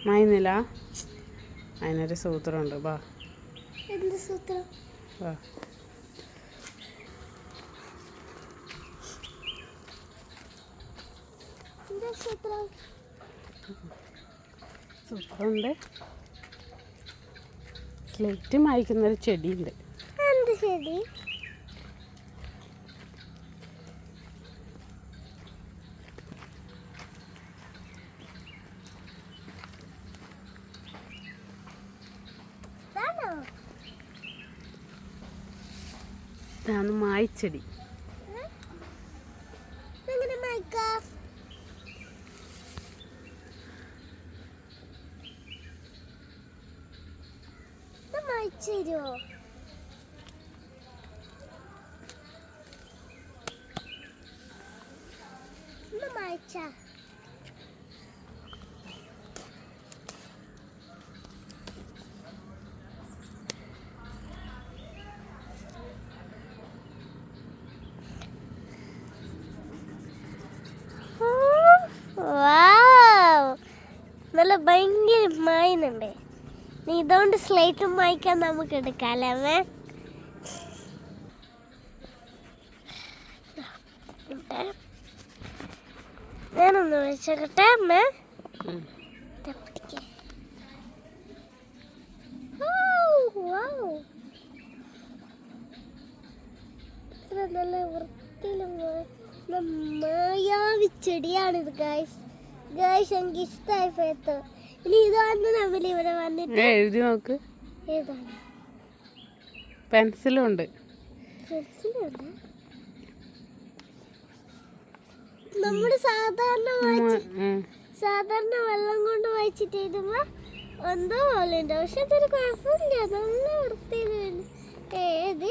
മായുന്നില്ല. അതിനൊരു സൂത്രമുണ്ട്. ബാ ബാ. സൂത്രമുണ്ട്. സ്ലേറ്റ് മായ്ക്കുന്നൊരു ചെടിയുണ്ട്. എന്ത് ചെടി? ഇതാണ് മായ്ച്ചെടി. എങ്ങനെ മായ്ക്കാം? മായ്ച്ചോ? മായ്ച്ച നല്ല ഭയങ്കര മായുന്നുണ്ട്. നീ ഇതുകൊണ്ട് സ്ലേറ്റും മായ്ക്കാൻ നമുക്ക് എടുക്കാല്ലേ അമ്മേ? ഞാനൊന്ന് വെച്ചോട്ടെ അമ്മേ. നല്ല വൃത്തിയിലും മായാവി ചെടിയാണിത് ഗായ്സ്. എനിക്ക് ഇഷ്ടമായി ഫേത്ത്. ഇനി ഇതാണ് നമ്മൾ ഇവിടെ വന്നിട്ട് എഴുതി നോക്ക്. ഏതാണ്? പെൻസിലുണ്ട്. നമ്മള് സാധാരണ വെള്ളം കൊണ്ട് വായിച്ചിട്ട് എഴുതുമ്പോ എന്തോ പോലെ ഉണ്ട്. പക്ഷെ അതൊരു കുഴപ്പമില്ല, നല്ല വൃത്തിയില്. ഏത്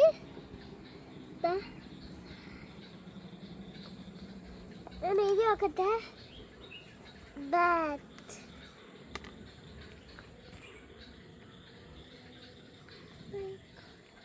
ഞാൻ എഴുതി നോക്കട്ടെ. ബാക്ക്